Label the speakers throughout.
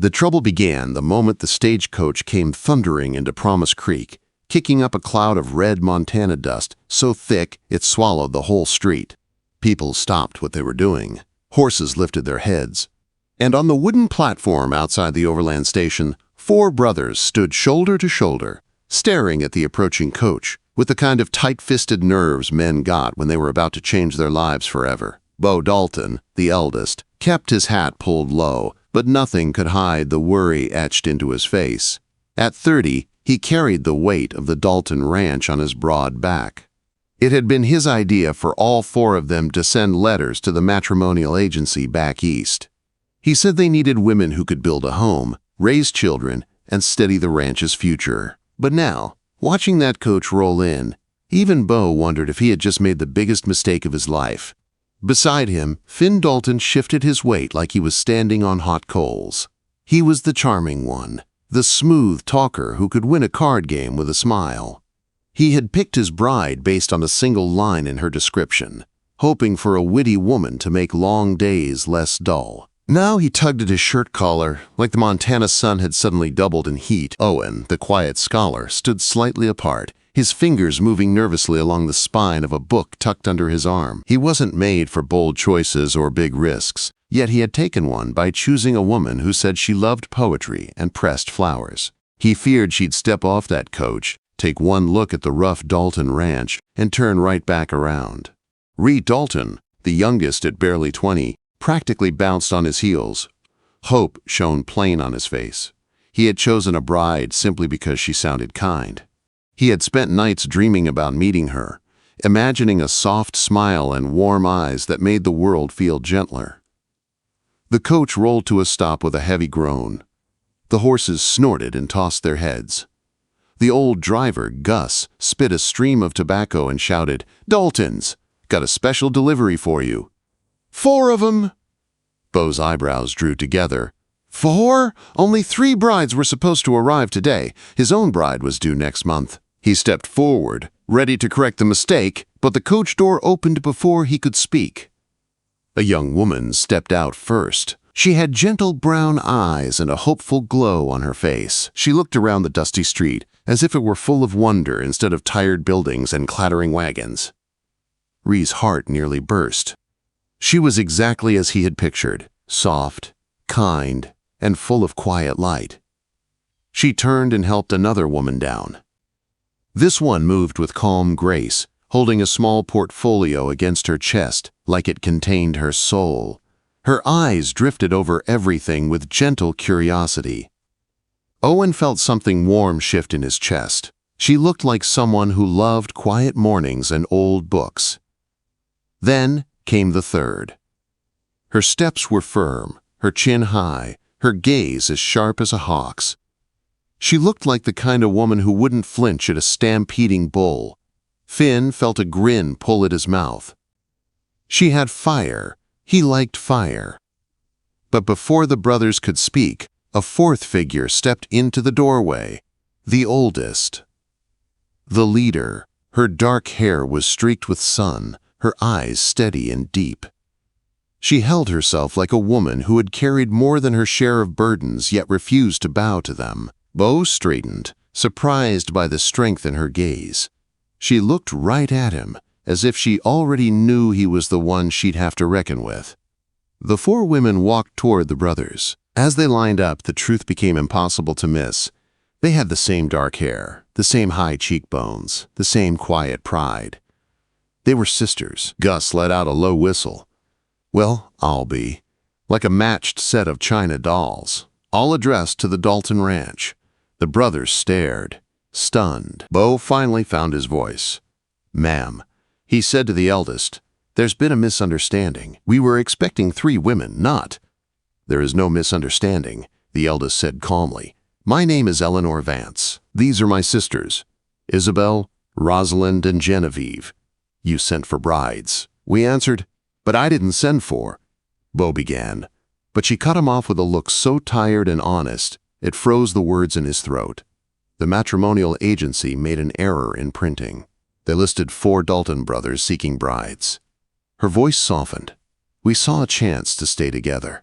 Speaker 1: The trouble began the moment the stagecoach came thundering into Promise Creek, kicking up a cloud of red Montana dust so thick it swallowed the whole street. People stopped what they were doing. Horses lifted their heads. And on the wooden platform outside the Overland station, 4 brothers stood shoulder to shoulder, staring at the approaching coach, with the kind of tight-fisted nerves men got when they were about to change their lives forever. Bo Dalton, the eldest, kept his hat pulled low, but nothing could hide the worry etched into his face. At 30, he carried the weight of the Dalton ranch on his broad back. It had been his idea for all 4 of them to send letters to the matrimonial agency back east. He said they needed women who could build a home, raise children, and steady the ranch's future. But now, watching that coach roll in, even Bo wondered if he had just made the biggest mistake of his life. Beside him, Finn Dalton shifted his weight like he was standing on hot coals. He was the charming one, the smooth talker who could win a card game with a smile. He had picked his bride based on a single line in her description, hoping for a witty woman to make long days less dull. Now he tugged at his shirt collar, like the Montana sun had suddenly doubled in heat. Owen, the quiet scholar, stood slightly apart, his fingers moving nervously along the spine of a book tucked under his arm. He wasn't made for bold choices or big risks, yet he had taken one by choosing a woman who said she loved poetry and pressed flowers. He feared she'd step off that coach, take one look at the rough Dalton ranch, and turn right back around. Ree Dalton, the youngest at barely 20, practically bounced on his heels. Hope shone plain on his face. He had chosen a bride simply because she sounded kind. He had spent nights dreaming about meeting her, imagining a soft smile and warm eyes that made the world feel gentler. The coach rolled to a stop with a heavy groan. The horses snorted and tossed their heads. The old driver, Gus, spit a stream of tobacco and shouted, "Daltons, got a special delivery for you." "4 of 'em!" Bo's eyebrows drew together. 4? Only 3 brides were supposed to arrive today. His own bride was due next month. He stepped forward, ready to correct the mistake, but the coach door opened before he could speak. A young woman stepped out first. She had gentle brown eyes and a hopeful glow on her face. She looked around the dusty street, as if it were full of wonder instead of tired buildings and clattering wagons. Ree's heart nearly burst. She was exactly as he had pictured, soft, kind, and full of quiet light. She turned and helped another woman down. This one moved with calm grace, holding a small portfolio against her chest like it contained her soul. Her eyes drifted over everything with gentle curiosity. Owen felt something warm shift in his chest. She looked like someone who loved quiet mornings and old books. Then came the third. Her steps were firm, her chin high, her gaze as sharp as a hawk's. She looked like the kind of woman who wouldn't flinch at a stampeding bull. Finn felt a grin pull at his mouth. She had fire. He liked fire. But before the brothers could speak, a 4th figure stepped into the doorway, the oldest. The leader. Her dark hair was streaked with sun, her eyes steady and deep. She held herself like a woman who had carried more than her share of burdens yet refused to bow to them. Bo straightened, surprised by the strength in her gaze. She looked right at him, as if she already knew he was the one she'd have to reckon with. The 4 women walked toward the brothers. As they lined up, the truth became impossible to miss. They had the same dark hair, the same high cheekbones, the same quiet pride. They were sisters. Gus let out a low whistle. "Well, I'll be." Like a matched set of china dolls, all addressed to the Dalton ranch. The brothers stared, stunned. Bo finally found his voice. "Ma'am," he said to the eldest, "there's been a misunderstanding. We were expecting 3 women, not—" "There is no misunderstanding," the eldest said calmly. "My name is Eleanor Vance. These are my sisters, Isabel, Rosalind, and Genevieve. You sent for brides." We answered, "But I didn't send for—" Bo began, but she cut him off with a look so tired and honest, it froze the words in his throat. The matrimonial agency made an error in printing. They listed 4 Dalton brothers seeking brides. Her voice softened. "We saw a chance to stay together."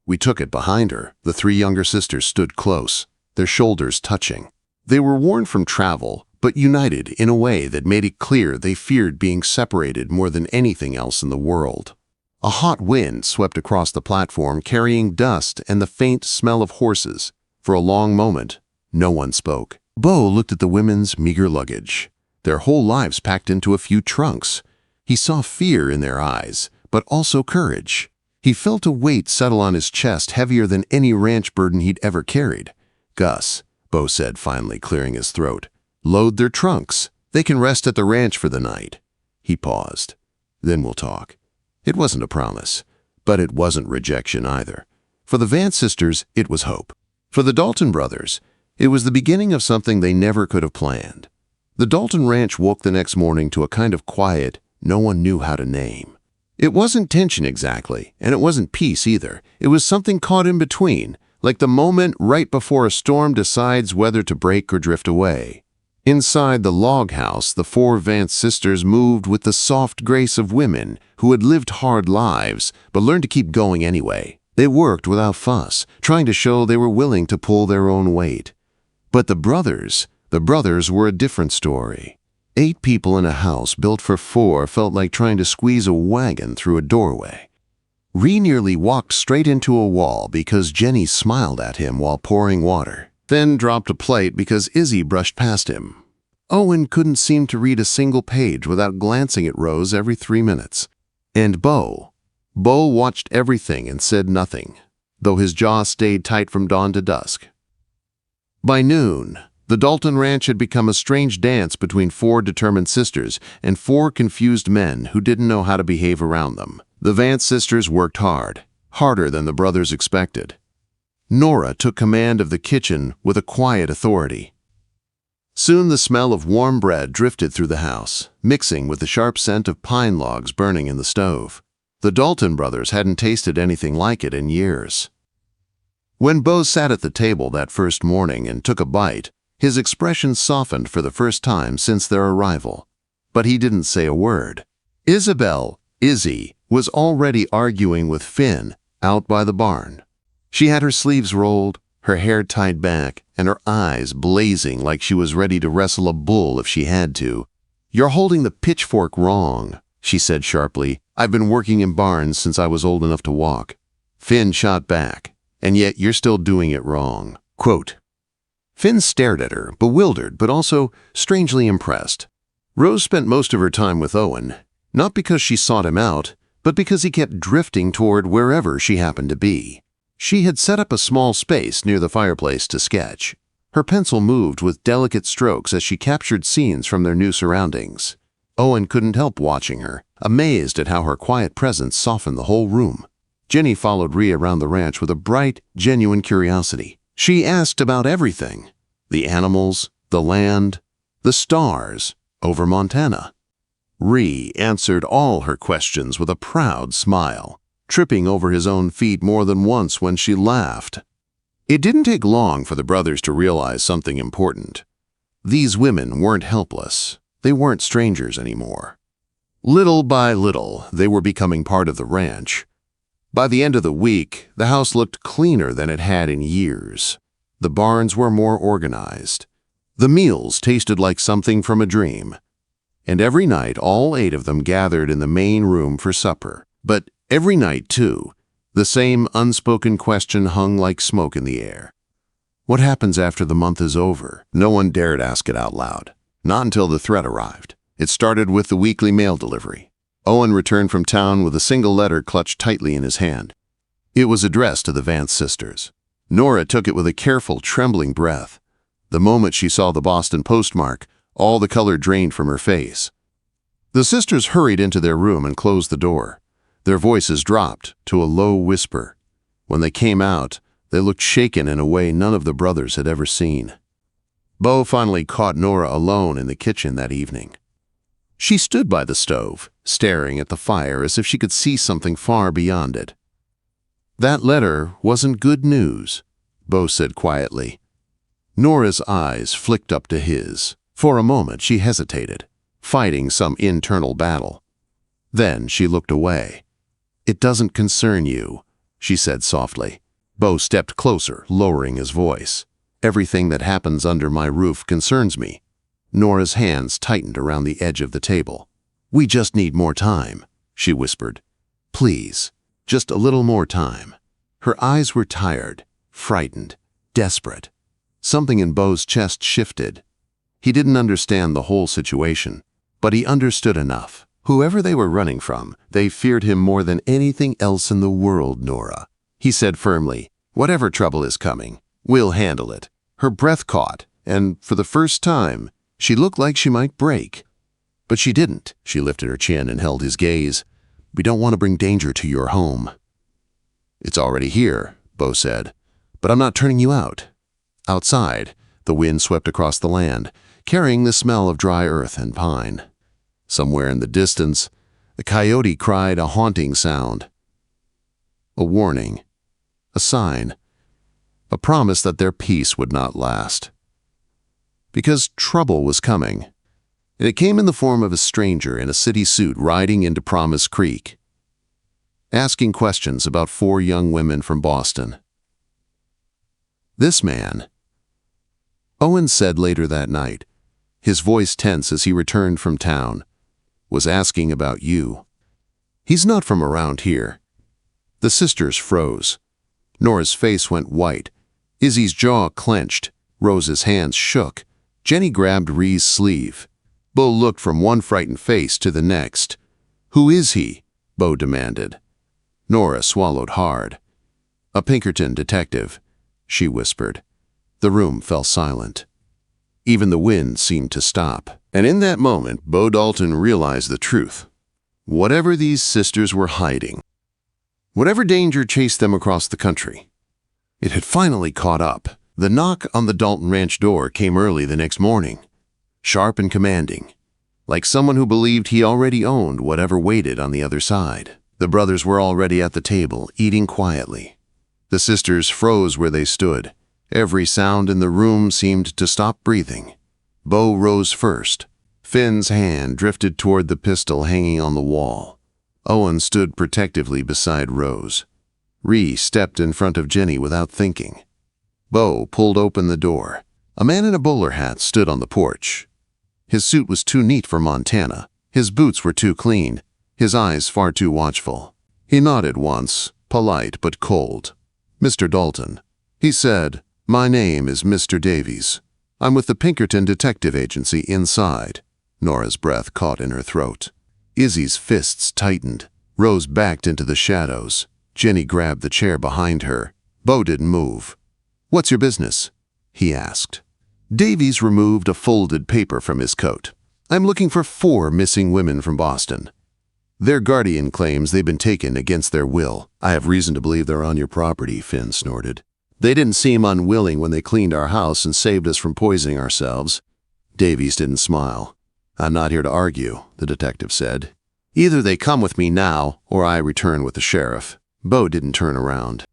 Speaker 1: We took it behind her. The three younger sisters stood close, their shoulders touching. They were worn from travel, but united in a way that made it clear they feared being separated more than anything else in the world. A hot wind swept across the platform, carrying dust and the faint smell of horses. For a long moment, no one spoke. Bo looked at the women's meager luggage, their whole lives packed into a few trunks. He saw fear in their eyes, but also courage. He felt a weight settle on his chest heavier than any ranch burden he'd ever carried. "Gus," Bo said, finally clearing his throat, "load their trunks. They can rest at the ranch for the night." He paused. "Then we'll talk." It wasn't a promise, but it wasn't rejection either. For the Vance sisters, it was hope. For the Dalton brothers, it was the beginning of something they never could have planned. The Dalton ranch woke the next morning to a kind of quiet no one knew how to name. It wasn't tension exactly, and it wasn't peace either. It was something caught in between, like the moment right before a storm decides whether to break or drift away. Inside the log house, the four Vance sisters moved with the soft grace of women who had lived hard lives but learned to keep going anyway. They worked without fuss, trying to show they were willing to pull their own weight. But the brothers were a different story. 8 people in a house built for 4 felt like trying to squeeze a wagon through a doorway. Ree nearly walked straight into a wall because Jenny smiled at him while pouring water, then dropped a plate because Izzy brushed past him. Owen couldn't seem to read a single page without glancing at Rose every 3 minutes. And Bo watched everything and said nothing, though his jaw stayed tight from dawn to dusk. By noon, the Dalton ranch had become a strange dance between 4 determined sisters and 4 confused men who didn't know how to behave around them. The Vance sisters worked hard, harder than the brothers expected. Nora took command of the kitchen with a quiet authority. Soon the smell of warm bread drifted through the house, mixing with the sharp scent of pine logs burning in the stove. The Dalton brothers hadn't tasted anything like it in years. When Bo sat at the table that first morning and took a bite, his expression softened for the first time since their arrival. But he didn't say a word. Izzy, was already arguing with Finn out by the barn. She had her sleeves rolled, her hair tied back, and her eyes blazing like she was ready to wrestle a bull if she had to. "You're holding the pitchfork wrong," she said sharply. "I've been working in barns since I was old enough to walk." Finn shot back, "And yet you're still doing it wrong." Quote. Finn stared at her, bewildered but also strangely impressed. Rose spent most of her time with Owen, not because she sought him out, but because he kept drifting toward wherever she happened to be. She had set up a small space near the fireplace to sketch. Her pencil moved with delicate strokes as she captured scenes from their new surroundings. Owen couldn't help watching her, amazed at how her quiet presence softened the whole room. Jenny followed Ree around the ranch with a bright, genuine curiosity. She asked about everything: the animals, the land, the stars over Montana. Ree answered all her questions with a proud smile, tripping over his own feet more than once when she laughed. It didn't take long for the brothers to realize something important. These women weren't helpless. They weren't strangers anymore. Little by little, they were becoming part of the ranch. By the end of the week, the house looked cleaner than it had in years. The barns were more organized. The meals tasted like something from a dream. And every night, all 8 of them gathered in the main room for supper. But every night, too, the same unspoken question hung like smoke in the air. What happens after the month is over? No one dared ask it out loud. Not until the threat arrived. It started with the weekly mail delivery. Owen returned from town with a single letter clutched tightly in his hand. It was addressed to the Vance sisters. Nora took it with a careful, trembling breath. The moment she saw the Boston postmark, all the color drained from her face. The sisters hurried into their room and closed the door. Their voices dropped to a low whisper. When they came out, they looked shaken in a way none of the brothers had ever seen. Bo finally caught Nora alone in the kitchen that evening. She stood by the stove, staring at the fire as if she could see something far beyond it. "That letter wasn't good news," Bo said quietly. Nora's eyes flicked up to his. For a moment she hesitated, fighting some internal battle. Then she looked away. "It doesn't concern you. she said softly. Bo stepped closer, lowering his voice. Everything that happens under my roof concerns me. Nora's hands tightened around the edge of the table. We just need more time, she whispered. Please, just a little more time. Her eyes were tired, frightened, desperate. Something in Bo's chest shifted. He didn't understand the whole situation, but he understood enough. Whoever they were running from, they feared him more than anything else in the world, Nora. He said firmly, whatever trouble is coming, we'll handle it. Her breath caught, and for the first time, she looked like she might break. But she didn't. She lifted her chin and held his gaze. We don't want to bring danger to your home. It's already here, Bo said, but I'm not turning you out. Outside, the wind swept across the land, carrying the smell of dry earth and pine. Somewhere in the distance, a coyote cried a haunting sound. A warning, a sign, a promise that their peace would not last. Because trouble was coming. And it came in the form of a stranger in a city suit riding into Promise Creek, asking questions about 4 young women from Boston. This man, Owen said later that night, his voice tense as he returned from town, was asking about you. He's not from around here. The sisters froze. Nora's face went white. Izzy's jaw clenched. Rose's hands shook. Jenny grabbed Ree's sleeve. Bo looked from one frightened face to the next. Who is he? Bo demanded. Nora swallowed hard. A Pinkerton detective, she whispered. The room fell silent. Even the wind seemed to stop. And in that moment, Bo Dalton realized the truth. Whatever these sisters were hiding, whatever danger chased them across the country, it had finally caught up. The knock on the Dalton ranch door came early the next morning, sharp and commanding, like someone who believed he already owned whatever waited on the other side. The brothers were already at the table, eating quietly. The sisters froze where they stood. Every sound in the room seemed to stop breathing. Bo rose first. Finn's hand drifted toward the pistol hanging on the wall. Owen stood protectively beside Rose. Ree stepped in front of Jenny without thinking. Bo pulled open the door. A man in a bowler hat stood on the porch. His suit was too neat for Montana. His boots were too clean. His eyes far too watchful. He nodded once, polite but cold. Mr. Dalton, he said, my name is Mr. Davies. I'm with the Pinkerton Detective Agency inside. Nora's breath caught in her throat. Izzy's fists tightened. Rose backed into the shadows. Jenny grabbed the chair behind her. Bo didn't move. What's your business? He asked. Davies removed a folded paper from his coat. I'm looking for 4 missing women from Boston. Their guardian claims they've been taken against their will. I have reason to believe they're on your property, Finn snorted. They didn't seem unwilling when they cleaned our house and saved us from poisoning ourselves. Davies didn't smile. I'm not here to argue, the detective said. Either they come with me now, or I return with the sheriff. Bo didn't turn around.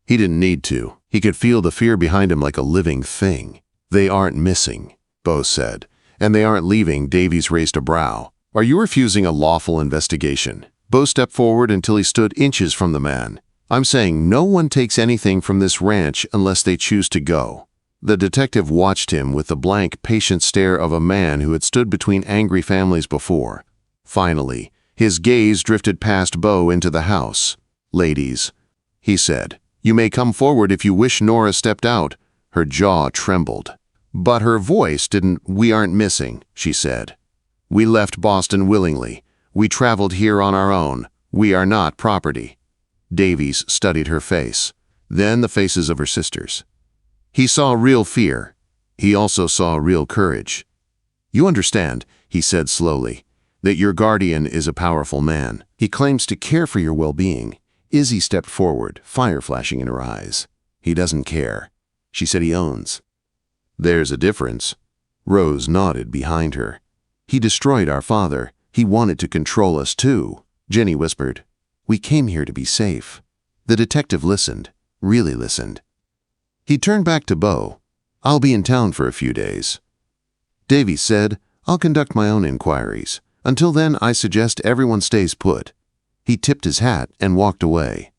Speaker 1: He didn't need to. He could feel the fear behind him like a living thing. They aren't missing, Bo said. And they aren't leaving. Davies raised a brow. Are you refusing a lawful investigation? Bo stepped forward until he stood inches from the man. I'm saying no one takes anything from this ranch unless they choose to go. The detective watched him with the blank, patient stare of a man who had stood between angry families before. Finally, his gaze drifted past Bo into the house. Ladies, he said, you may come forward if you wish. Nora stepped out. Her jaw trembled. But her voice didn't. We aren't missing, she said. We left Boston willingly. We traveled here on our own. We are not property. Davies studied her face, then the faces of her sisters. He saw real fear. He also saw real courage. You understand, he said slowly, that your guardian is a powerful man. He claims to care for your well-being. Izzy stepped forward, fire flashing in her eyes. He doesn't care. She said he owns. There's a difference. Rose nodded behind her. He destroyed our father. He wanted to control us too. Jenny whispered. We came here to be safe. The detective listened, really listened. He turned back to Bo. I'll be in town for a few days. Davies said, I'll conduct my own inquiries. Until then, I suggest everyone stays put. He tipped his hat and walked away.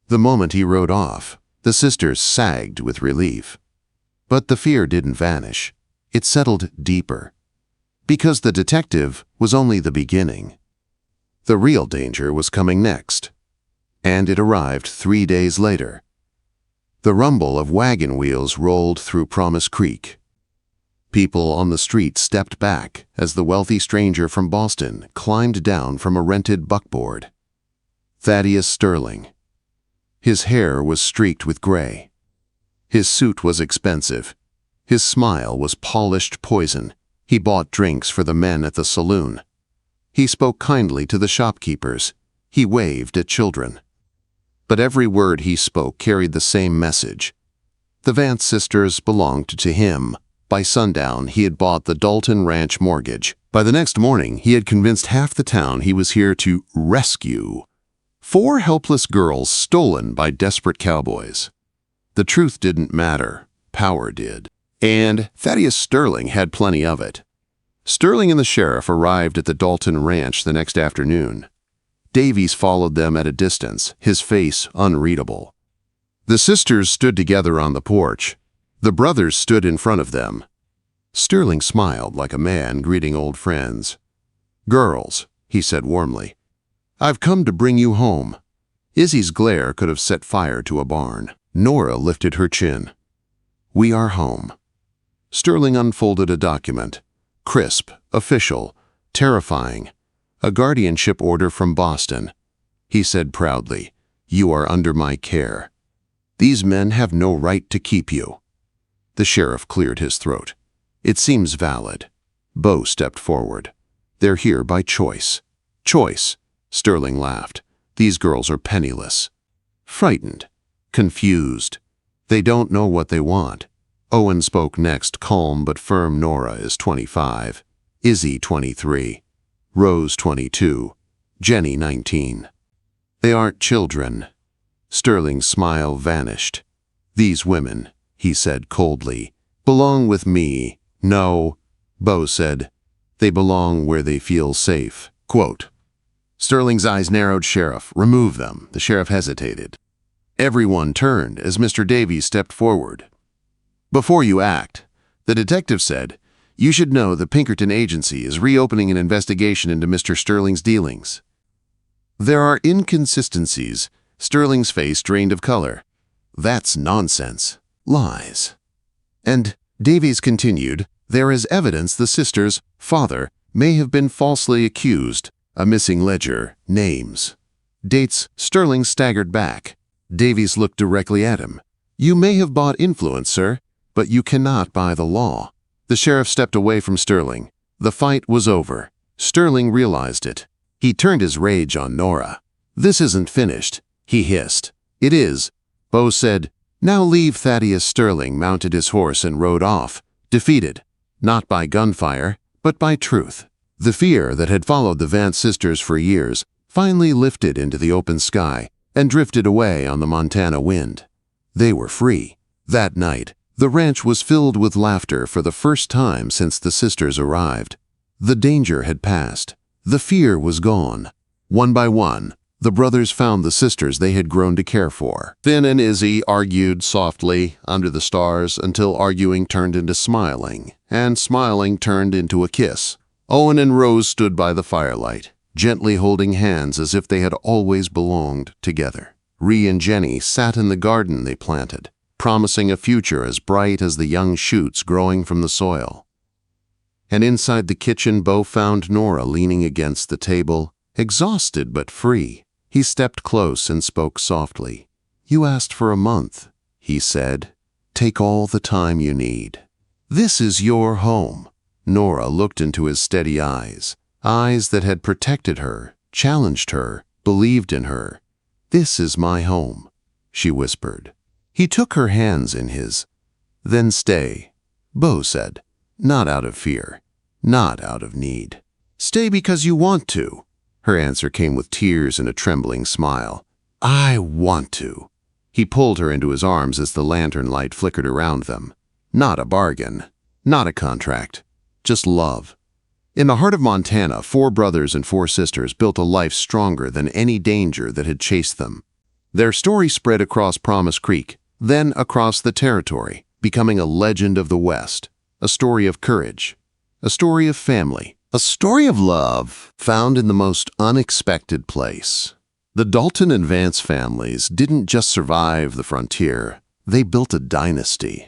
Speaker 1: The moment he rode off, the sisters sagged with relief. But the fear didn't vanish. It settled deeper. Because the detective was only the beginning. The real danger was coming next. And it arrived 3 days later. The rumble of wagon wheels rolled through Promise Creek. People on the street stepped back as the wealthy stranger from Boston climbed down from a rented buckboard. Thaddius Sterling. His hair was streaked with gray. His suit was expensive. His smile was polished poison. He bought drinks for the men at the saloon. He spoke kindly to the shopkeepers. He waved at children. But every word he spoke carried the same message. The Vance sisters belonged to him. By sundown, he had bought the Dalton ranch mortgage. By the next morning, he had convinced half the town he was here to rescue 4 helpless girls stolen by desperate cowboys. The truth didn't matter. Power did. And Thaddius Sterling had plenty of it. Sterling and the sheriff arrived at the Dalton ranch the next afternoon. Davies followed them at a distance, his face unreadable. The sisters stood together on the porch. The brothers stood in front of them. Sterling smiled like a man greeting old friends. "Girls," he said warmly, "I've come to bring you home." Izzy's glare could have set fire to a barn. Nora lifted her chin. "We are home." Sterling unfolded a document. Crisp, official, terrifying. A guardianship order from Boston. He said proudly, "You are under my care. These men have no right to keep you." The sheriff cleared his throat. "It seems valid." Bo stepped forward. "They're here by choice." "Choice," Sterling laughed. "These girls are penniless." Frightened. Confused. They don't know what they want. Owen spoke next, calm but firm. "Nora is 25. Izzy 23. Rose 22. Jenny 19. They aren't children." Sterling's smile vanished. "These women," he said coldly, "belong with me." "No," Bo said. "They belong where they feel safe." Quote. Sterling's eyes narrowed. "Sheriff, remove them." The sheriff hesitated. Everyone turned as Mr. Davies stepped forward. "Before you act," the detective said, "you should know the Pinkerton Agency is reopening an investigation into Mr. Sterling's dealings." "There are inconsistencies." Sterling's face drained of color. "That's nonsense. Lies." And Davies continued, "There is evidence the sister's father may have been falsely accused. A missing ledger, names, dates." Sterling staggered back. Davies looked directly at him. "You may have bought influence, sir, but you cannot buy the law." The sheriff stepped away from Sterling. The fight was over. Sterling realized it. He turned his rage on Nora. "This isn't finished," he hissed. "It is," Bo said. "Now leave." Thaddius Sterling mounted his horse and rode off, defeated, not by gunfire, but by truth. The fear that had followed the Vance sisters for years finally lifted into the open sky and drifted away on the Montana wind. They were free. That night, the ranch was filled with laughter for the first time since the sisters arrived. The danger had passed. The fear was gone. One by one, the brothers found the sisters they had grown to care for. Finn and Izzy argued softly under the stars until arguing turned into smiling, and smiling turned into a kiss. Owen and Rose stood by the firelight, gently holding hands as if they had always belonged together. Ree and Jenny sat in the garden they planted, promising a future as bright as the young shoots growing from the soil. And inside the kitchen, Bo found Nora leaning against the table, exhausted but free. He stepped close and spoke softly. "You asked for a month," he said. "Take all the time you need. This is your home." Nora looked into his steady eyes, eyes that had protected her, challenged her, believed in her. "This is my home," she whispered. He took her hands in his. "Then stay," Bo said, "not out of fear, not out of need. Stay because you want to." Her answer came with tears and a trembling smile. "I want to." He pulled her into his arms as the lantern light flickered around them. Not a bargain, not a contract, just love. In the heart of Montana, 4 brothers and 4 sisters built a life stronger than any danger that had chased them. Their story spread across Promise Creek, then across the territory, becoming a legend of the West, a story of courage, a story of family, a story of love found in the most unexpected place. The Dalton and Vance families didn't just survive the frontier, they built a dynasty.